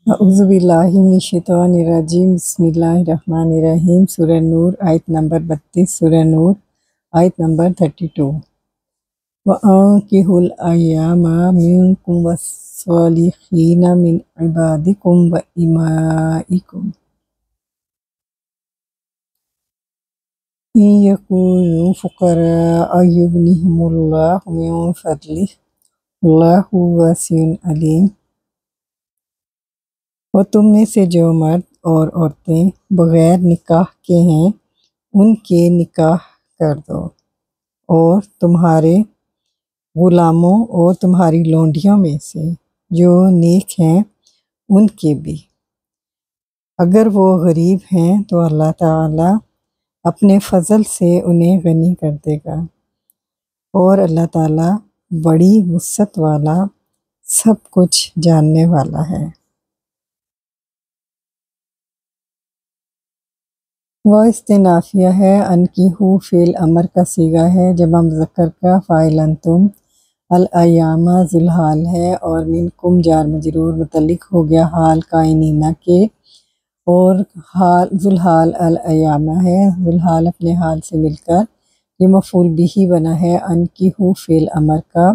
اعوذ باللہ من الشیطان الرجیم، بسم اللہ الرحمن الرحیم۔ سورہ نور آیت نمبر 32، سورہ نور آیت نمبر 32۔ وَأَنكِحُوا الْأَيَامَ مِنكُمْ وَالصَّالِحِينَ مِنْ عِبَادِكُمْ وَإِمَائِكُمْ إِنْ يَكُونُوا فُقَرَاءَ يُغْنِهِمُ اللَّهُ مِنْ فَضْلِهِ وَاللَّهُ وَاسِعٌ عَلِيمٌ۔ اور تم میں سے جو مرد اور عورتیں بغیر نکاح کے ہیں ان کے نکاح کر دو، اور تمہارے غلاموں اور تمہاری لونڈیوں میں سے جو نیک ہیں ان کے بھی۔ اگر وہ غریب ہیں تو اللہ تعالیٰ اپنے فضل سے انہیں غنی کر دے گا، اور اللہ تعالیٰ بڑی وسعت والا، سب کچھ جاننے والا ہے۔ وہ استنافیہ ہے، انکحوا فعل امر کا صیغہ ہے، جمع مذکر کا فاعل انتم، الایام ذوالحال ہے، اور منکم جار مجرور متعلق ہو گیا حال کائنینہ کے، اور حال ذوالحال الایام ہے، ذوالحال اپنے حال سے مل کر یہ مفعول بھی بنا ہے۔ انکحوا فعل امر کا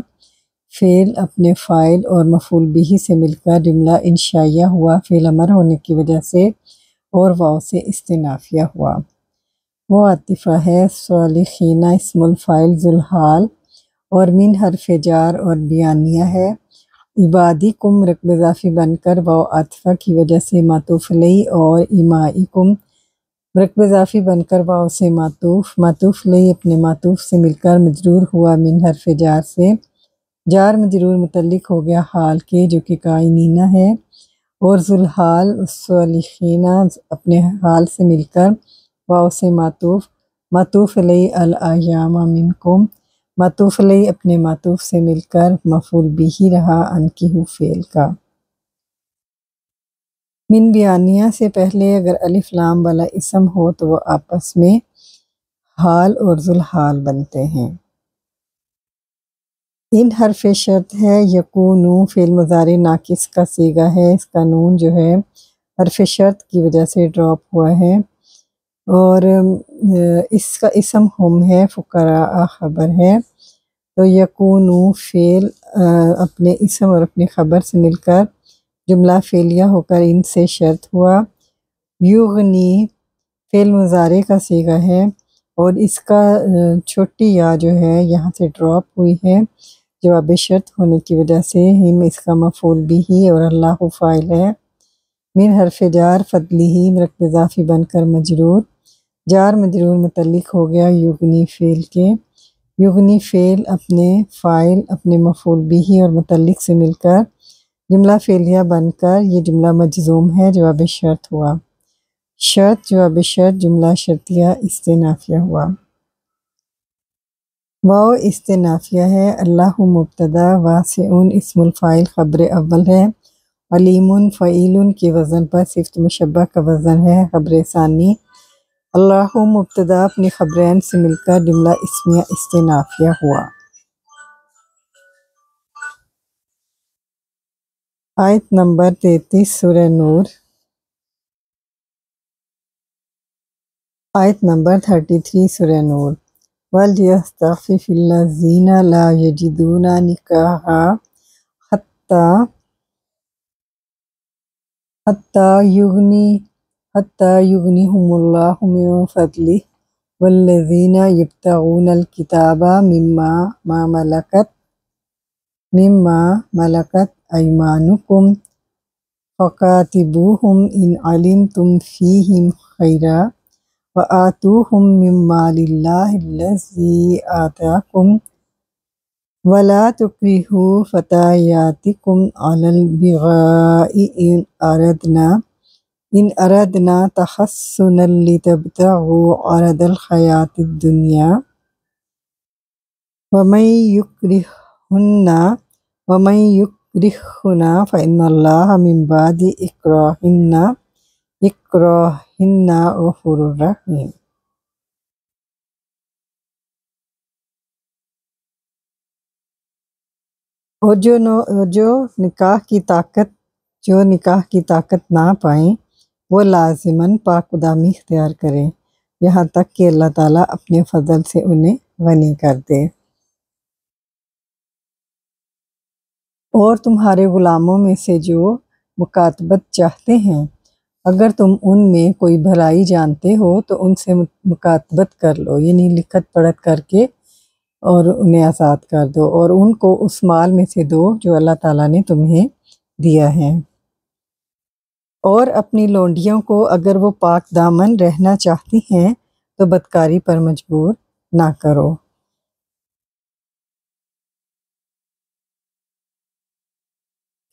فعل اپنے فاعل اور مفعول بھی سے مل کر جملہ انشائیہ ہوا، فعل امر ہونے کی وجہ سے، اور واو سے استنافیہ ہوا۔ وہ عاطفہ ہے، صالحین اسم الفاعل ذوالحال، اور من حرف جار اور بیانیہ ہے۔ عبادکم رقب اضافی بن کر واو عاطفہ کی وجہ سے معطوف علیہ، اور امائکم رقب اضافی بن کر واو سے معطوف علیہ اپنے معطوف سے مل کر مجرور ہوا من حرف جار سے، جار مجرور متعلق ہو گیا حال کے جو کہ کائنینہ ہے، اور ذوالحال صالحین اپنے حال سے مل کر واو سے معطوف علیہ الایام منکم، معطوف علیہ اپنے معطوف سے مل کر مفعول بھی رہا انکحوا فعل کا۔ من بیانیہ سے پہلے اگر الف لام والا اسم ہو تو وہ آپس میں حال اور ذوالحال بنتے ہیں۔ ان حرف شرط ہے، یکونو فعل مضارع ناقص کا صیغہ ہے، اس کا نون جو ہے حرف شرط کی وجہ سے ڈراپ ہوا ہے، اور اس کا اسم ہم ہے، فقراء خبر ہے، تو یکونو فعل اپنے اسم اور اپنے خبر سے مل کر جملہ فعلیہ ہو کر ان سے شرط ہوا۔ یغنی فعل مضارع کا صیغہ ہے، اور اس کا چھوٹی یا جو ہے یہاں سے ڈراپ ہوئی ہے جواب شرط ہونے کی وجہ سے، ہم اس کا مفعول بھی اور اللہ فاعل ہے۔ من حرف جار فضلہ رقب اضافی بن کر مجرور، جار مجرور متعلق ہو گیا یغنی فعل کے، یغنی فعل اپنے فاعل اپنے مفعول بھی اور متعلق سے مل کر جملہ فعلیہ بن کر یہ جملہ مجزوم ہے، جواب شرط ہوا۔ شرط جواب شرط جملہ شرطیہ استنافیہ ہوا۔ واو استنافیہ ہے، اللہ مبتدا، واسع اسم الفاعل خبر اول ہے، علیم فعیل کے وزن پر صفت مشبہ کا وزن ہے خبر ثانی، اللہ مبتدا اپنے خبرین سے مل کر جملہ اسمیہ استنافیہ ہوا۔ آیت نمبر 33 سورہ نور، آیت نمبر 33 سورہ نور۔ وَلْيَسْتَعْفِفِ الَّذِينَ لَا يَجِدُونَ نِكَاحًا حَتَّى يُغْنِيَهُمُ اللَّهُ مِنْ فَضْلِهِ وَالَّذِينَ يَبْتَغُونَ الْكِتَابَ مِمَّا مَلَكَتْ أَيْمَانُكُمْ فَكَاتِبُوهُمْ إِنْ عَلِمْتُمْ فِيهِمْ خَيْرًا وَآتُوهُمْ مِنْ مَالِ اللَّهِ الَّذِي آتَاكُمْ وَلَا تُكْرِهُوا فَتَيَاتِكُمْ عَلَى الْبِغَاءِ إِنْ أَرَدْنَا تَحَصُّنًا لِتَبْتَغُوا عَرَضَ الْحَيَاةِ الدُّنْيَا وَمَنْ يُكْرِهُنَّ فَإِنَّ اللَّهَ مِنْ بَعْدِ إِكْرَاهِهِنَّ غَفُورٌ رَحِيمٌ۔ اور جو نکاح کی طاقت جو نکاح کی طاقت نہ پائیں وہ لازماً پاک دامی اختیار کریں یہاں تک کہ اللہ تعالیٰ اپنے فضل سے انہیں غنی کر دے۔ اور تمہارے غلاموں میں سے جو مکاتبت چاہتے ہیں اگر تم ان میں کوئی بھلائی جانتے ہو تو ان سے مکاتبت کر لو، یعنی لکھت پڑھت کر کے اور انہیں آزاد کر دو، اور ان کو اس مال میں سے دو جو اللہ تعالیٰ نے تمہیں دیا ہے۔ اور اپنی لونڈیوں کو اگر وہ پاک دامن رہنا چاہتی ہیں تو بدکاری پر مجبور نہ کرو۔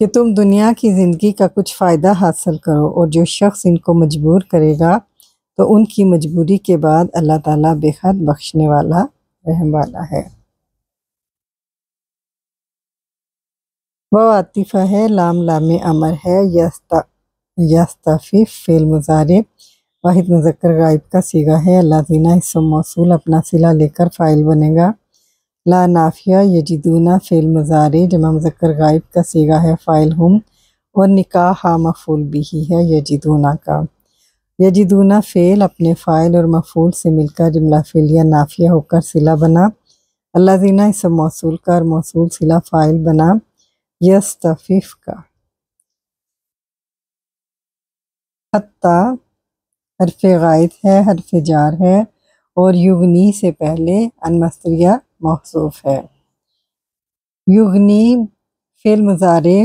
کہ تم دنیا کی زندگی کا کچھ فائدہ حاصل کرو، اور جو شخص ان کو مجبور کرے گا تو ان کی مجبوری کے بعد اللہ تعالیٰ بے حد بخشنے والا رحم والا ہے۔ وہ عاطفہ ہے، لام لام امر ہے، یستعفف فعل مضارع واحد مذکر غائب کا صیغہ ہے، الذین اسم موصول اپنا صلہ لے کر فاعل بنے گا۔ لا نافیہ یجدون فعل مضارع جمع مذکر غائب کا صیغہ ہے، فاعل ہم، اور نکاح مفعول بھی ہے یجدون کا۔ یجدون فعل اپنے فاعل اور مفعول سے مل کر جملہ فعلیہ نافیہ ہو کر صلہ بنا، الذین اسم موصول کا اور موصول صلہ فاعل بنا یستعفف کا۔ حتی حرف غائب ہے، حرف جار ہے، اور یغنی سے پہلے ان مصدریہ محذوف ہے۔ یغنی فعل مضارع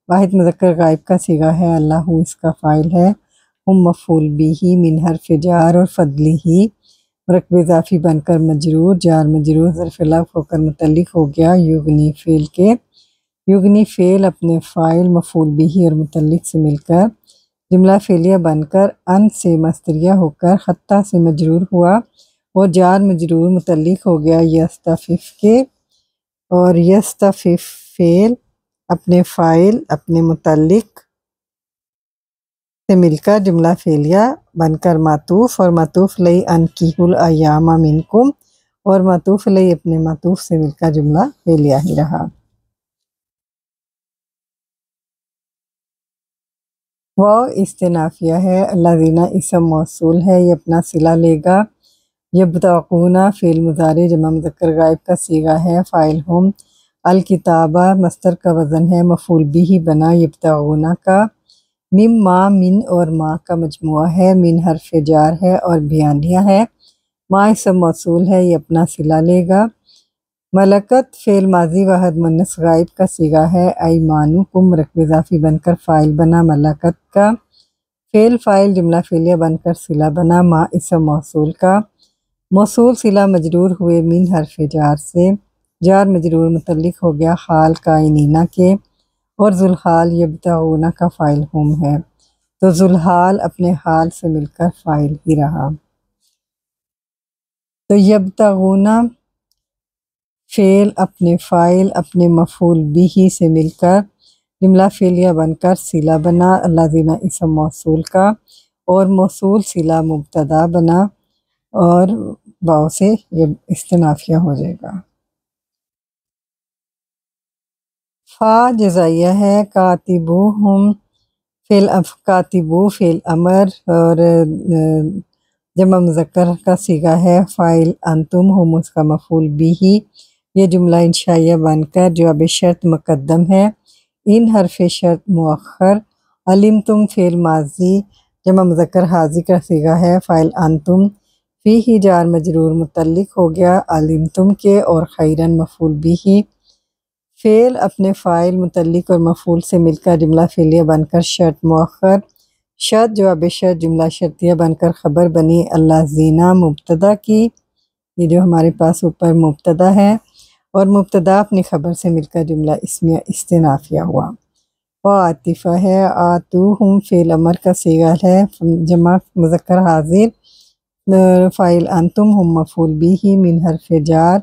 واحد مذکر غائب کا صیغہ ہے، اللہ اس کا فاعل ہے، ہم مفعول بھی من حرف جار اور فضلہ مرکب اضافی بن کر مجرور، جار مجرور ظرف لفظ ہو کر متعلق ہو گیا یغنی فعل کے۔ یغنی فعل اپنے فاعل مفعول بھی اور متعلق سے مل کر جملہ فعلیہ بن کر ان سے مصدریہ ہو کر حتی سے مجرور ہوا، اور جار مجرور متعلق ہو گیا یستعفف کے، اور یستعفف فعل اپنے فاعل اپنے متعلق سے مل کر جملہ فعلیہ بن کر معطوف، اور معطوف علیہ انکحوا الایام منکم، اور معطوف علیہ اپنے معطوف سے مل کر جملہ فعلیہ ہی رہا۔ واو استنافیہ ہے، الذین اسم موصول ہے، یہ اپنا صلہ لے گا۔ یبتغون فعل مضارع جمع مذکر غائب کا صیغہ ہے، فاعل ہم، الکتابہ مصدر کا وزن ہے، مفعول بھی بنا یبتغون کا۔ مما من اور ما کا مجموعہ ہے، من حرف جار ہے اور بیانیہ ہے، ما اسم موصول ہے، یہ اپنا صلہ لے گا۔ ملکت فعل ماضی واحد مؤنث غائب کا صیغہ ہے، ایمانکم مرکب اضافی بن کر فاعل بنا ملکت کا، فعل فاعل جملہ فعلیہ بن کر صلہ بنا ما اسم موصول کا، موصول صلہ مجرور ہوئے من حرف جار سے، جار مجرور متعلق ہو گیا حال کائنینہ کے، اور ذوالحال یبتغون کا فاعل ہم ہے، تو ذوالحال اپنے حال سے مل کر فاعل ہی رہا۔ تو یبتغون فعل اپنے فاعل اپنے مفعول بھی سے مل کر جملہ فعلیہ بن کر صلہ بنا، الذین اسم موصول کا، اور موصول صلہ مبتدا بنا، اور واو سے یہ استنافیہ ہو جائے گا۔ فا جزائیہ ہے، کاتبوہم کاتبو فعل امر اور جمع مذکر کا صیغہ ہے، فاعل انتم، ہم اس کا مفعول بھی، یہ جملہ انشائیہ بن کر جواب شرط مقدم ہے، ان حرف شرط مؤخر، علمتم فعل ماضی جمع مذکر حاضر کا صیغہ ہے، فاعل انتم، فیہ جار مجرور متعلق ہو گیا علمتم کے، اور خیرن مفعول بھی، فعل اپنے فاعل متعلق اور مفعول سے مل کر جملہ فعلیہ بن کر شرط مؤخر، شرط جواب شرط جملہ شرطیہ بن کر خبر بنی الذین مبتدا کی، یہ جو ہمارے پاس اوپر مبتدا ہے، اور مبتدا اپنی خبر سے مل کر جملہ اسمیہ استنافیہ ہوا۔ عاطفہ ہے، آتوہم فعل امر کا صیغہ ہے، جمع مذکر حاضر، فاعل انتم، ہم مفعول بھی من حرف جار،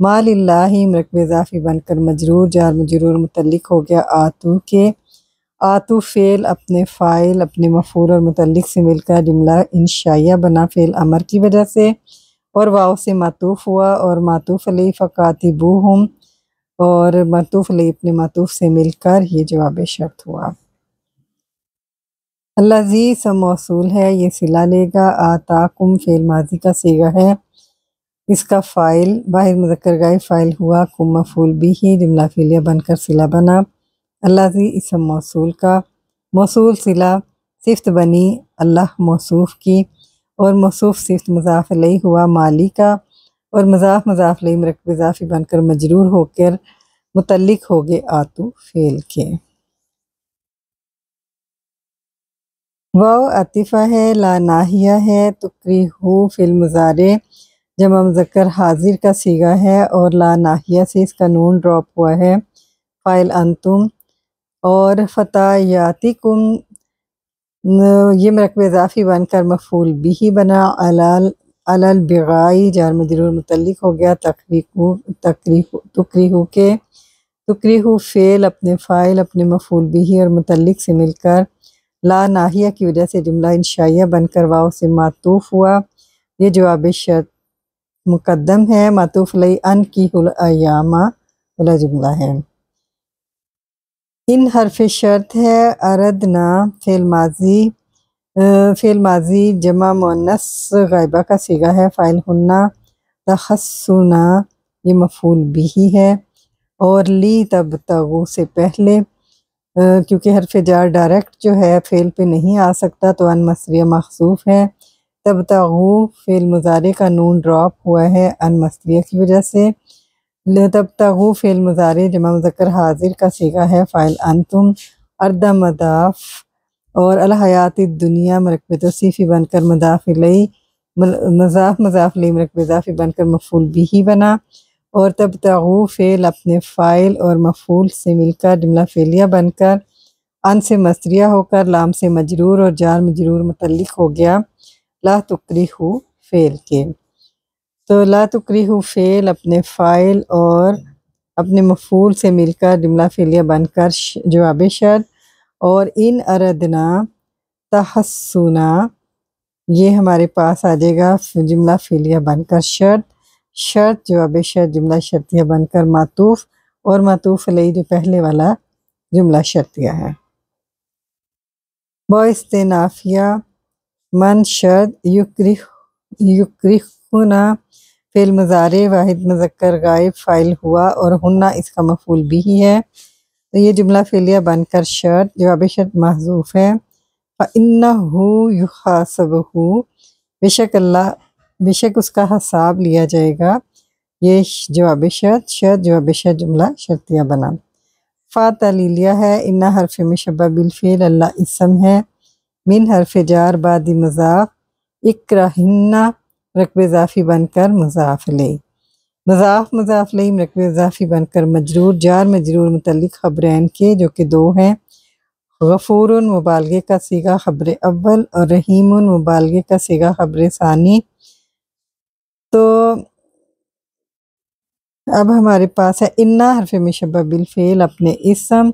ما للہ مرکب اضافی بن کر مجرور، جار مجرور متعلق ہو گیا آتو کے، آتو فعل اپنے فاعل اپنے مفعول اور متعلق سے مل کر جملہ انشائیہ بنا فعل امر کی وجہ سے، اور واو سے معطوف ہوا، اور معطوف علیہ فکاتبوہم، اور معطوف علیہ اپنے معطوف سے مل کر یہ جواب شرط ہوا۔ الذی اسم موصول ہے، یہ صلہ لے گا۔ آتاکم فعل ماضی کا صیغہ ہے، اس کا فاعل واحد مذکر غائب فاعل ہوا، کم مفعول بھی جملہ فعلیہ بن کر صلہ بنا۔ الذی اسم موصول کا موصول صلہ صفت بنی اللہ موصوف کی، اور موصوف صفت مضاف الیہ ہوا مالی کا، اور مضاف الیہ مرکب اضافی بن کر مجرور ہو کر متعلق ہو گئے آتو فعل کے۔ واو عاطفہ ہے، لا ناہیہ ہے، تکریہو فعل مضارع جمع مذکر حاضر کا صیغہ ہے، اور لا ناہیہ سے اس کا نون ڈراپ ہوا ہے، فاعل انتم، اور فتایاتکم یہ مرکب اضافی بن کر مفعول بھی بنا، علی البغائی جار مجرور متعلق ہو گیا تکریہو کے۔ تکریہو فعل اپنے فاعل اپنے مفعول بھی اور متعلق سے مل کر لا ناہیہ کی وجہ سے جملہ انشائیہ بن کر واو سے معطوف ہوا، یہ جواب شرط مقدم ہے، معطوف علیہ انکحوا الایام والا جملہ ہے۔ ان حرف شرط ہے، اردنا فعل ماضی جمع مؤنث غائبہ کا صیغہ ہے، فاعل ہنہ، تحسنا یہ مفعول بھی ہے، اور لی تبتغوا سے پہلے کیونکہ حرف جار ڈائریکٹ جو ہے فعل پہ نہیں آ سکتا تو ان مصدریہ محذوف ہے۔ تبتغوا فعل مضارع کا نون ڈراپ ہوا ہے ان مصدریہ کی وجہ سے۔ تبتغوا فعل مضارع جمع مذکر حاضر کا صیغہ ہے، فاعل انتم، ارد مضاف، اور الحیات الدنیا مرکب توصیفی بن کر مضاف الیہ مرکب اضافی بن کر مفعول بھی بنا، اور تبتغوا فعل اپنے فاعل اور مفعول سے مل کر جملہ فعلیہ بن کر ان سے مصدریہ ہو کر لام سے مجرور اور جار مجرور متعلق ہو گیا لا تکریہو فعل کے۔ تو لا تکریہو فعل اپنے فاعل اور اپنے مفعول سے مل کر جملہ فعلیہ بن کر جواب شرط، اور ان اردنا تحسنا یہ ہمارے پاس آ جائے گا جملہ فعلیہ بن کر شرط جواب شرط جملہ شرطیہ بن کر معطوف، اور معطوف علیہ جو پہلے والا جملہ شرطیہ ہے۔ باستنافیہ من شرط یکرہنا فعل مضارع واحد مذکر غائب فاعل ہوا، اور ہنہ اس کا مفعول بھی ہے، تو یہ جملہ فعلیہ بن کر شرط جواب شرط محذوف ہے۔ فَإِنَّهُ يُحَاسَبُهُ بے شک اس کا حساب لیا جائے گا، یہ جواب شرط جواب شرط جملہ شرطیہ بنا۔ فا تعلیلیہ ہے، ان حرف مشبہ بالفعل اللہ اسم ہے، من حرف جار بعد مضاف، اکرہن مرکب اضافی بن کر مضاف الیہ، مضاف الیہ مرکب اضافی بن کر مجرور، جار مجرور متعلق خبرین کے جو کہ دو ہیں، غفور مبالغے کا صیغہ خبر اول، اور رحیم مبالغے کا صیغہ خبر ثانی۔ تو اب ہمارے پاس ہے انا حرف مشبہ بالفعل اپنے اسم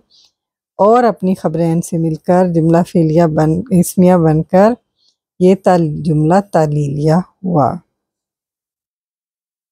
اور اپنی خبرین سے مل کر جملہ فعلیہ اسمیہ بن کر یہ جملہ تعلیلیہ ہوا۔